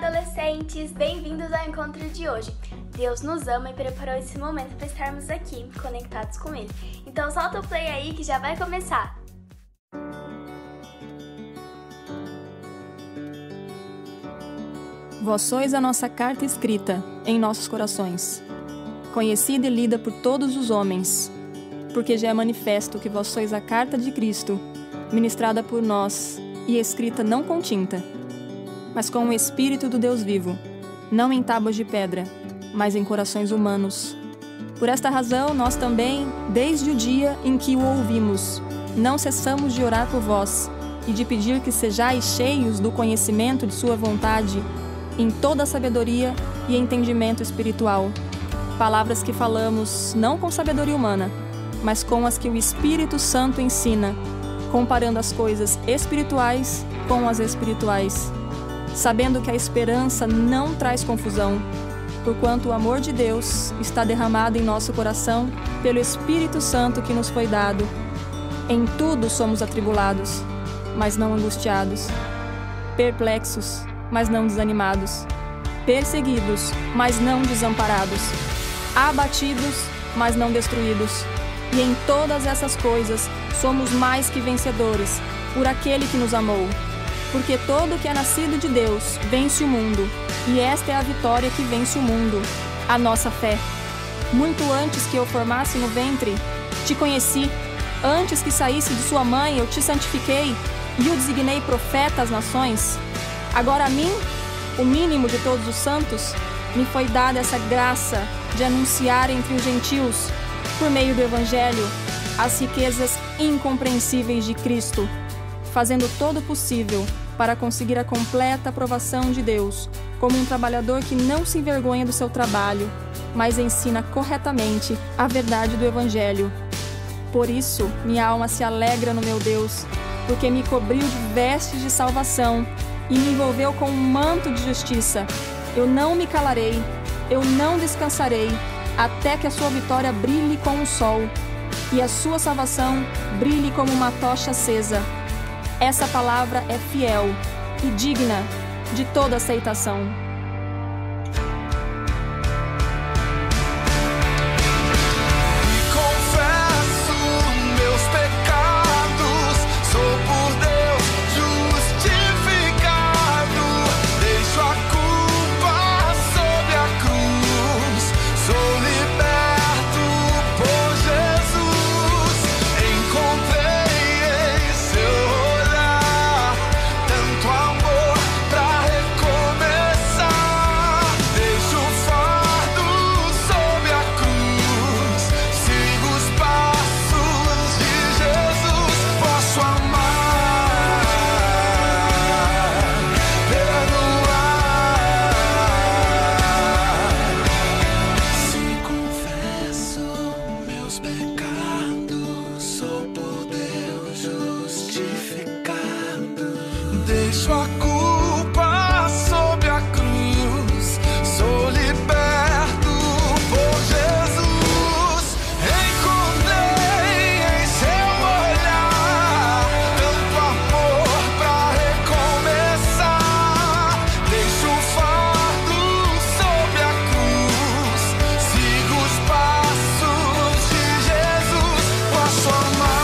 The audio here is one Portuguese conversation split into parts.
adolescentes! Bem-vindos ao encontro de hoje. Deus nos ama e preparou esse momento para estarmos aqui, conectados com Ele. Então solta o play aí que já vai começar! Vós sois a nossa carta escrita em nossos corações, conhecida e lida por todos os homens, porque já é manifesto que vós sois a carta de Cristo, ministrada por nós e escrita não com tinta, mas com o Espírito do Deus vivo, não em tábuas de pedra, mas em corações humanos. Por esta razão, nós também, desde o dia em que o ouvimos, não cessamos de orar por vós e de pedir que sejais cheios do conhecimento de sua vontade, em toda a sabedoria e entendimento espiritual. Palavras que falamos não com sabedoria humana, mas com as que o Espírito Santo ensina, comparando as coisas espirituais com as espirituais, sabendo que a esperança não traz confusão, porquanto o amor de Deus está derramado em nosso coração pelo Espírito Santo que nos foi dado. Em tudo somos atribulados, mas não angustiados, perplexos, mas não desanimados, perseguidos, mas não desamparados, abatidos, mas não destruídos. E em todas essas coisas somos mais que vencedores, por aquele que nos amou. Porque todo que é nascido de Deus vence o mundo, e esta é a vitória que vence o mundo, a nossa fé. Muito antes que eu formasse no ventre, te conheci. Antes que saísse de sua mãe, eu te santifiquei e o designei profeta às nações. Agora a mim, o mínimo de todos os santos, me foi dada essa graça de anunciar entre os gentios, por meio do Evangelho, as riquezas incompreensíveis de Cristo, fazendo todo o possível para conseguir a completa aprovação de Deus, como um trabalhador que não se envergonha do seu trabalho, mas ensina corretamente a verdade do Evangelho. Por isso, minha alma se alegra no meu Deus, porque me cobriu de vestes de salvação e me envolveu com um manto de justiça. Eu não me calarei, eu não descansarei, até que a sua vitória brilhe como o sol e a sua salvação brilhe como uma tocha acesa. Essa palavra é fiel e digna de toda aceitação. Deixo a culpa sob a cruz, sou liberto por Jesus. Encontrei em seu olhar tanto amor pra recomeçar. Deixo o fardo sob a cruz, sigo os passos de Jesus. Posso amar.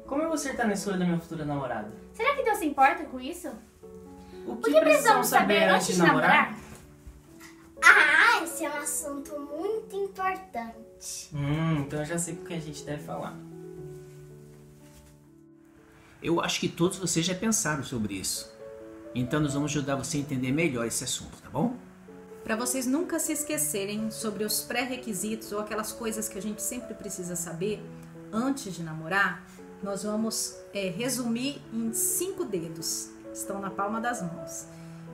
Como eu vou acertar na escolha da minha futura namorada? Será que Deus se importa com isso? O que precisamos saber antes de namorar? Ah, esse é um assunto muito importante. Então eu já sei o que a gente deve falar. Eu acho que todos vocês já pensaram sobre isso. Então nós vamos ajudar você a entender melhor esse assunto, tá bom? Para vocês nunca se esquecerem sobre os pré-requisitos ou aquelas coisas que a gente sempre precisa saber antes de namorar, nós vamos resumir em 5 dedos. Estão na palma das mãos.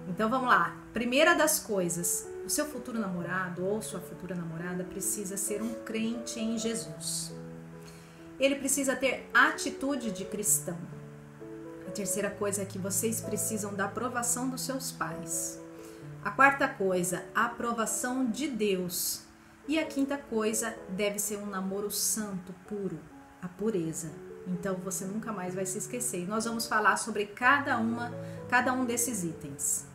Então vamos lá. Primeira das coisas, o seu futuro namorado ou sua futura namorada precisa ser um crente em Jesus. ele precisa ter atitude de cristão. A terceira coisa é que vocês precisam da aprovação dos seus pais. A quarta coisa, a aprovação de Deus. E a quinta coisa, deve ser um namoro santo, puro, a pureza. Então você nunca mais vai se esquecer. E nós vamos falar sobre cada um desses itens.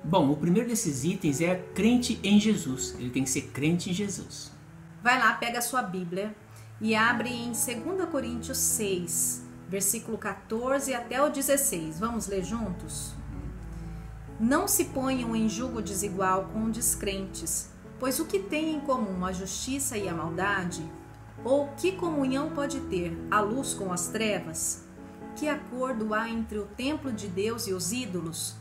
Bom, o primeiro desses itens é crente em Jesus. Ele tem que ser crente em Jesus. Vai lá, pega a sua Bíblia e abre em 2 Coríntios 6, versículo 14 até o 16. Vamos ler juntos? Não se ponham em julgo desigual com descrentes, pois o que tem em comum a justiça e a maldade? Ou que comunhão pode ter a luz com as trevas? Que acordo há entre o templo de Deus e os ídolos?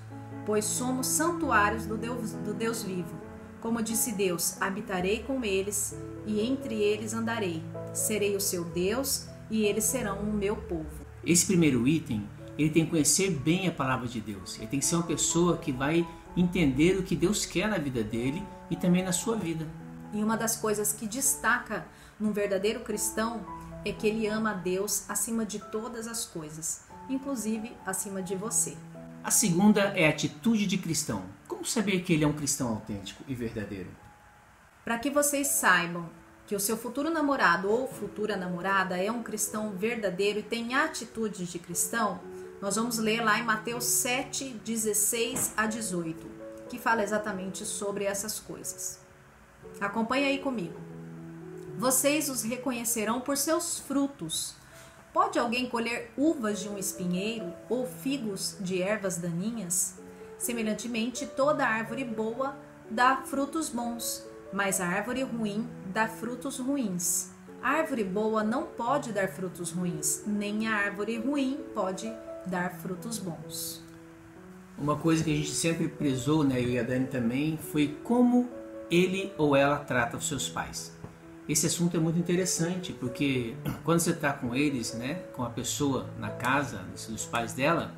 Pois somos santuários do Deus vivo. Como disse Deus, habitarei com eles e entre eles andarei. Serei o seu Deus e eles serão o meu povo. Esse primeiro item, ele tem que conhecer bem a palavra de Deus. Ele tem que ser uma pessoa que vai entender o que Deus quer na vida dele e também na sua vida. E uma das coisas que destaca num verdadeiro cristão é que ele ama a Deus acima de todas as coisas, inclusive acima de você. A segunda é a atitude de cristão. Como saber que ele é um cristão autêntico e verdadeiro? Para que vocês saibam que o seu futuro namorado ou futura namorada é um cristão verdadeiro e tem atitudes de cristão, nós vamos ler lá em Mateus 7, 16 a 18, que fala exatamente sobre essas coisas. Acompanhe aí comigo. Vocês os reconhecerão por seus frutos. Pode alguém colher uvas de um espinheiro ou figos de ervas daninhas? Semelhantemente, toda árvore boa dá frutos bons, mas a árvore ruim dá frutos ruins. A árvore boa não pode dar frutos ruins, nem a árvore ruim pode dar frutos bons. Uma coisa que a gente sempre prezou, né, eu e a Dani também, foi como ele ou ela trata os seus pais. Esse assunto é muito interessante, porque quando você está com eles, né, com a pessoa na casa, dos pais dela,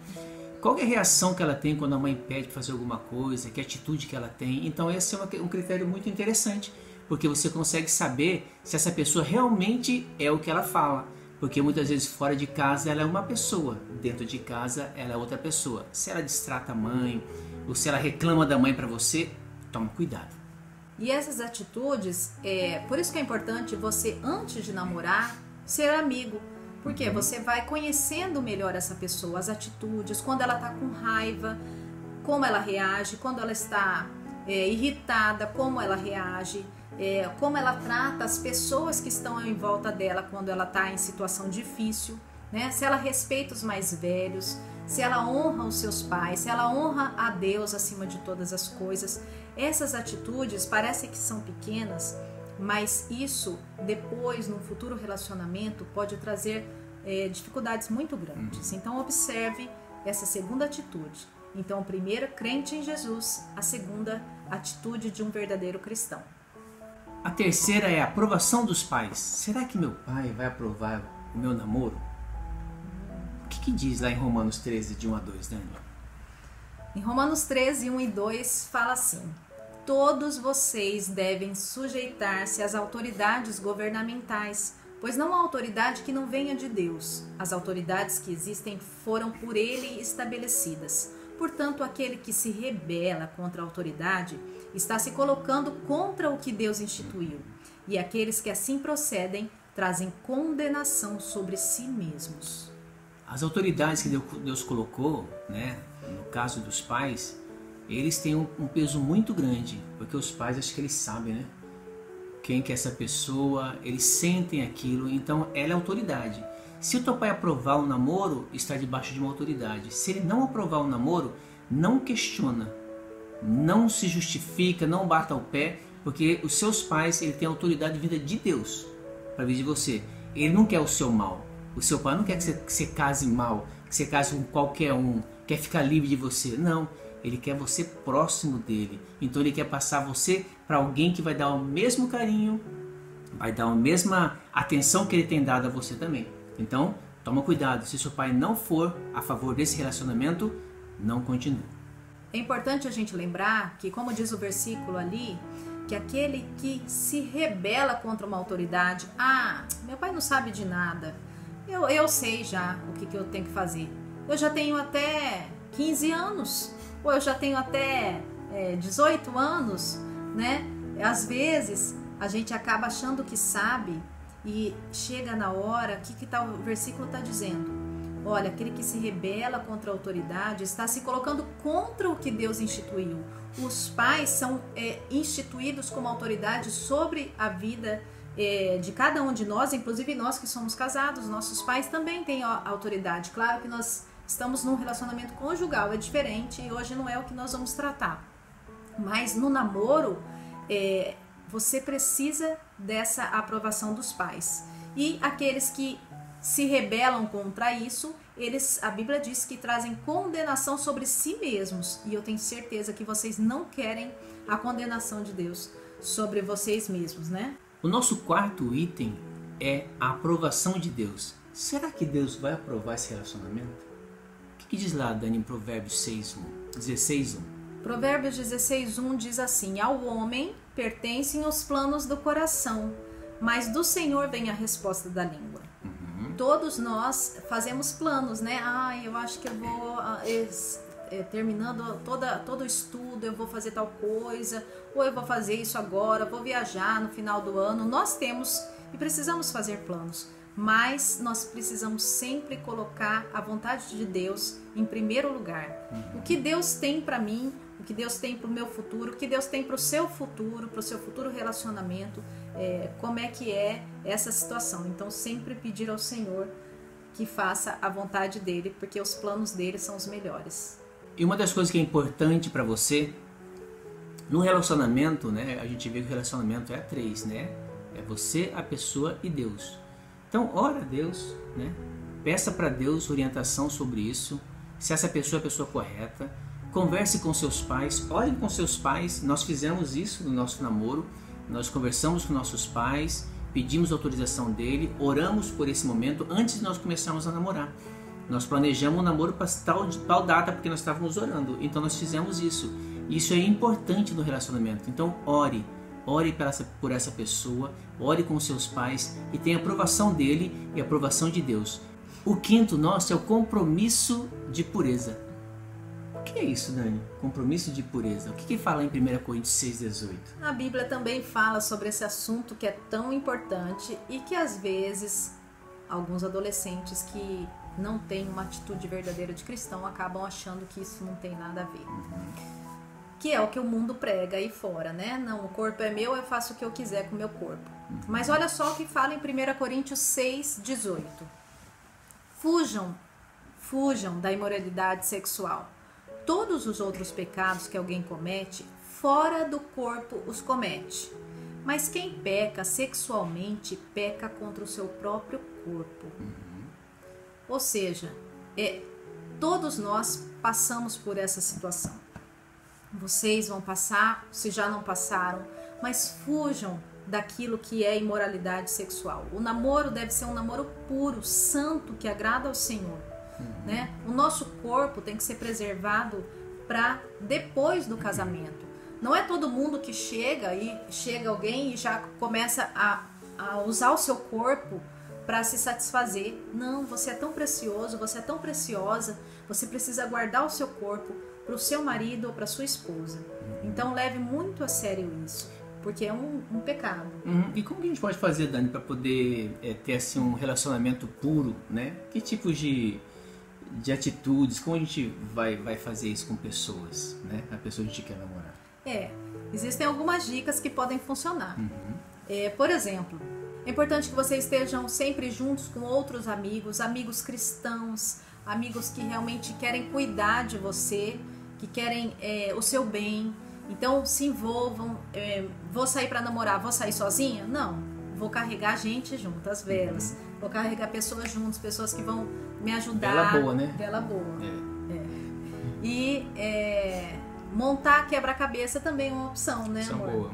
qual é a reação que ela tem quando a mãe pede para fazer alguma coisa, que atitude que ela tem. Então esse é um critério muito interessante, porque você consegue saber se essa pessoa realmente é o que ela fala. Porque muitas vezes fora de casa ela é uma pessoa, dentro de casa ela é outra pessoa. Se ela distrata a mãe, ou se ela reclama da mãe para você, toma cuidado. E essas atitudes, por isso que é importante você, antes de namorar, ser amigo. Porque você vai conhecendo melhor essa pessoa, as atitudes, quando ela está com raiva, como ela reage, quando ela está irritada, como ela reage, como ela trata as pessoas que estão em volta dela quando ela está em situação difícil, né? Se ela respeita os mais velhos, se ela honra os seus pais, se ela honra a Deus acima de todas as coisas. Essas atitudes parecem que são pequenas, mas isso depois, num futuro relacionamento, pode trazer dificuldades muito grandes. Então observe essa segunda atitude. Então a primeira, crente em Jesus. A segunda, atitude de um verdadeiro cristão. A terceira é a aprovação dos pais. Será que meu pai vai aprovar o meu namoro? O que diz lá em Romanos 13, de 1 a 2, Dani? Em Romanos 13, 1 e 2 fala assim: todos vocês devem sujeitar-se às autoridades governamentais, pois não há autoridade que não venha de Deus. As autoridades que existem foram por ele estabelecidas. Portanto, aquele que se rebela contra a autoridade está se colocando contra o que Deus instituiu. E aqueles que assim procedem trazem condenação sobre si mesmos. As autoridades que Deus colocou, né, no caso dos pais, eles têm um peso muito grande, porque os pais, acho que eles sabem, né? Quem que é essa pessoa, eles sentem aquilo, então ela é autoridade. Se o teu pai aprovar o namoro, está debaixo de uma autoridade. Se ele não aprovar o namoro, não questiona, não se justifica, não bata o pé, porque os seus pais, ele tem autoridade vinda de Deus para vir de você. Ele não quer o seu mal. O seu pai não quer que você case mal, que você case com qualquer um, quer ficar livre de você. Não, ele quer você próximo dele. Então ele quer passar você para alguém que vai dar o mesmo carinho, vai dar a mesma atenção que ele tem dado a você também. Então, toma cuidado. Se seu pai não for a favor desse relacionamento, não continue. É importante a gente lembrar que, como diz o versículo ali, que aquele que se rebela contra uma autoridade, meu pai não sabe de nada, eu sei já o que eu tenho que fazer, eu já tenho até 15 anos, ou eu já tenho até 18 anos, né? Às vezes a gente acaba achando que sabe e chega na hora, o que o versículo está dizendo? Olha, aquele que se rebela contra a autoridade está se colocando contra o que Deus instituiu. Os pais são instituídos como autoridade sobre a vida de cada um de nós, inclusive nós que somos casados, nossos pais também têm autoridade. Claro que nós estamos num relacionamento conjugal, é diferente e hoje não é o que nós vamos tratar. Mas no namoro, você precisa dessa aprovação dos pais. E aqueles que se rebelam contra isso, a Bíblia diz que trazem condenação sobre si mesmos. E eu tenho certeza que vocês não querem a condenação de Deus sobre vocês mesmos, né? O nosso quarto item é a aprovação de Deus. Será que Deus vai aprovar esse relacionamento? O que diz lá, Dani, em Provérbios 16:1? Provérbios 16:1 diz assim: ao homem pertencem os planos do coração, mas do Senhor vem a resposta da língua. Todos nós fazemos planos, né? Eu acho que eu vou, terminando todo o estudo, eu vou fazer tal coisa, ou eu vou fazer isso agora, vou viajar no final do ano. Nós temos e precisamos fazer planos, mas nós precisamos sempre colocar a vontade de Deus em primeiro lugar. O que Deus tem para mim, o que Deus tem para o meu futuro, o que Deus tem para o seu futuro relacionamento, como é que é essa situação. Então sempre pedir ao Senhor que faça a vontade dele, porque os planos dele são os melhores. E uma das coisas que é importante para você no relacionamento, né? A gente vê que o relacionamento é a 3, né? É você, a pessoa e Deus. Então ora a Deus, né? Peça para Deus orientação sobre isso, se essa pessoa é a pessoa correta. Converse com seus pais, ore com seus pais. Nós fizemos isso no nosso namoro. Nós conversamos com nossos pais, pedimos autorização dele, oramos por esse momento antes de nós começarmos a namorar. Nós planejamos o namoro para tal data porque nós estávamos orando. Então nós fizemos isso. Isso é importante no relacionamento. Então ore por essa pessoa, ore com seus pais e tenha aprovação dele e aprovação de Deus. O quinto nosso é o compromisso de pureza. O que é isso, Dani? Compromisso de pureza. O que fala em 1 Coríntios 6,18? A Bíblia também fala sobre esse assunto que é tão importante e que às vezes alguns adolescentes que não têm uma atitude verdadeira de cristão acabam achando que isso não tem nada a ver. Que é o que o mundo prega aí fora, né? Não, o corpo é meu, eu faço o que eu quiser com o meu corpo. Mas olha só o que fala em 1 Coríntios 6,18. Fujam da imoralidade sexual. Todos os outros pecados que alguém comete, fora do corpo os comete. Mas quem peca sexualmente, peca contra o seu próprio corpo. Ou seja, todos nós passamos por essa situação. Vocês vão passar, se já não passaram, mas fujam daquilo que é imoralidade sexual. O namoro deve ser um namoro puro, santo, que agrada ao Senhor. Né? O nosso corpo tem que ser preservado para depois do casamento. Não é todo mundo que chega alguém e já começa a usar o seu corpo para se satisfazer. Não, você é tão precioso, você é tão preciosa, você precisa guardar o seu corpo para o seu marido ou para sua esposa. Então leve muito a sério isso, porque é um pecado. E como que a gente pode fazer, Dani, para poder ter assim, um relacionamento puro, né? Que tipos de atitudes, como a gente vai fazer isso com pessoas, né? A pessoa que a gente quer namorar. Existem algumas dicas que podem funcionar. Por exemplo, é importante que vocês estejam sempre juntos com outros amigos cristãos, amigos que realmente querem cuidar de você, que querem o seu bem. Então se envolvam. Vou sair para namorar, vou sair sozinha? Não, vou carregar gente junto, as velas. Vou carregar pessoas juntos, pessoas que vão me ajudar. Vela boa, né? Vela boa. E montar quebra-cabeça também é uma opção, né, amor? Boa.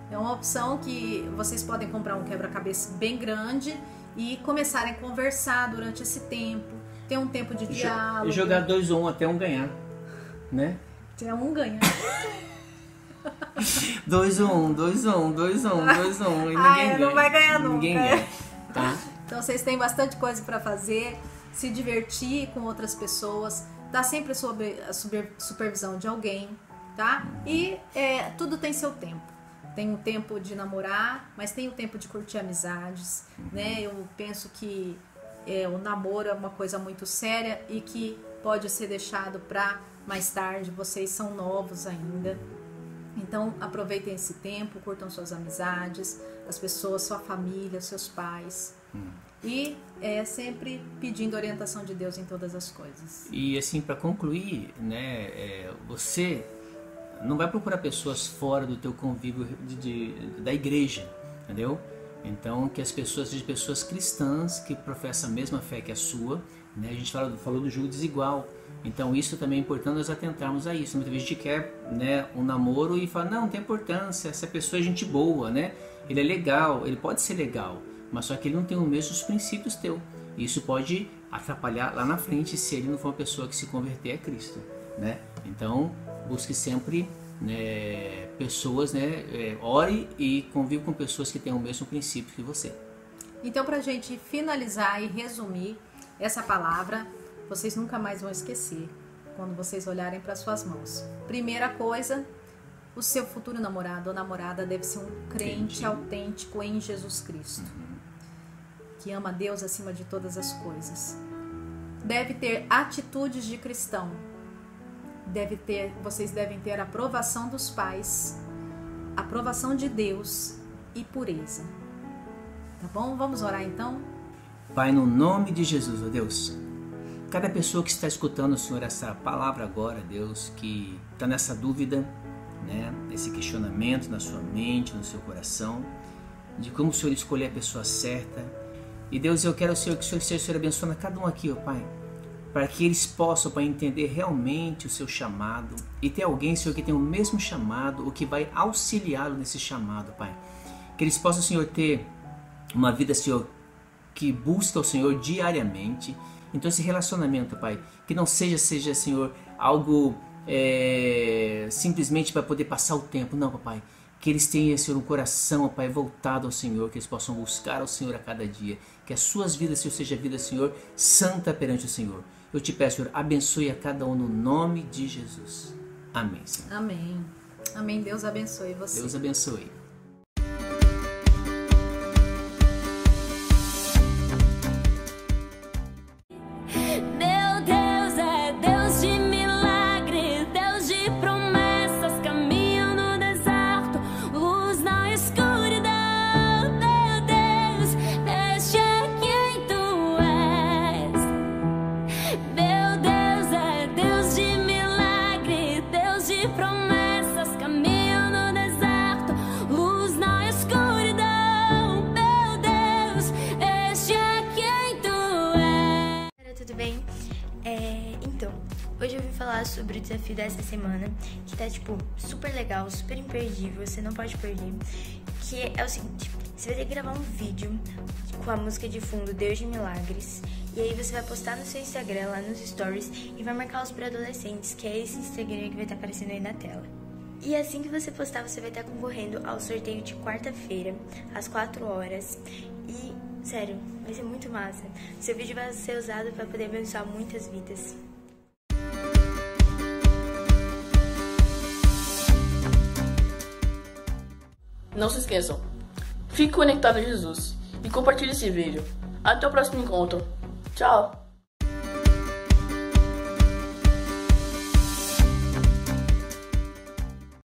É uma opção que vocês podem comprar um quebra-cabeça bem grande e começarem a conversar durante esse tempo, ter um tempo de diálogo. E jogar 2 ou 1 até um ganhar, né? Se é um, ganha. 2-1, 2-1, 2-1, 2-1. E ninguém Ai, não ganha. vai ganhar nunca. Ninguém ganha, tá? Então vocês têm bastante coisa para fazer, se divertir com outras pessoas, tá sempre sob a supervisão de alguém, tá? E tudo tem seu tempo. Tem o tempo de namorar, mas tem o tempo de curtir amizades, né? Eu penso que o namoro é uma coisa muito séria e que pode ser deixado para mais tarde. Vocês são novos ainda. Então aproveitem esse tempo, curtam suas amizades, as pessoas, sua família, seus pais. E sempre pedindo orientação de Deus em todas as coisas. E assim, para concluir, né, você não vai procurar pessoas fora do teu convívio da igreja, entendeu? Então, que as pessoas sejam pessoas cristãs que professam a mesma fé que a sua, né? A gente falou do julgo desigual. Então, isso também é importante nós atentarmos a isso. Muitas vezes a gente quer, né, um namoro e fala, não tem importância, essa pessoa é gente boa, né? Ele é legal, ele pode ser legal, mas só que ele não tem os mesmos princípios teu. Isso pode atrapalhar lá na frente se ele não for uma pessoa que se converter a Cristo, né? Então, busque sempre, né, pessoas, né, ore e convive com pessoas que têm o mesmo princípio que você. Então, pra gente finalizar e resumir essa palavra, vocês nunca mais vão esquecer quando vocês olharem para suas mãos. Primeira coisa, o seu futuro namorado ou namorada deve ser um crente autêntico em Jesus Cristo, que ama Deus acima de todas as coisas. Deve ter atitudes de cristão. Vocês devem ter a aprovação dos pais, aprovação de Deus e pureza. Tá bom? Vamos orar então? Pai, no nome de Jesus, ó Deus, cada pessoa que está escutando, Senhor, essa palavra agora, Deus, que está nessa dúvida, né, esse questionamento na sua mente, no seu coração, de como o Senhor escolher a pessoa certa. E Deus, eu quero, Senhor, que o Senhor abençoe cada um aqui, ó Pai, para que eles possam, Pai, entender realmente o seu chamado e ter alguém, Senhor, que tem o mesmo chamado, o que vai auxiliá-lo nesse chamado, Pai. Que eles possam, Senhor, ter uma vida, Senhor, que busca o Senhor diariamente. Então esse relacionamento, Pai, que não seja, Senhor, algo simplesmente para poder passar o tempo. Não, Papai, que eles tenham, Senhor, um coração, Pai, voltado ao Senhor, que eles possam buscar ao Senhor a cada dia. Que as suas vidas, Senhor, seja a vida, Senhor, santa perante o Senhor. Eu te peço, Senhor, abençoe a cada um no nome de Jesus. Amém, Senhor. Amém. Amém. Deus abençoe você. Deus abençoe. Hoje eu vim falar sobre o desafio dessa semana, que tá, super legal, super imperdível, você não pode perder. Que é o seguinte, você vai ter que gravar um vídeo com a música de fundo Deus de Milagres, e aí você vai postar no seu Instagram, lá nos stories, e vai marcar os pré-adolescentes, que é esse Instagram que vai estar aparecendo aí na tela. E assim que você postar, você vai estar concorrendo ao sorteio de quarta-feira, às 4 horas, e, sério, vai ser muito massa. Seu vídeo vai ser usado para poder abençoar muitas vidas. Não se esqueçam, fique conectado a Jesus e compartilhe esse vídeo. Até o próximo encontro. Tchau!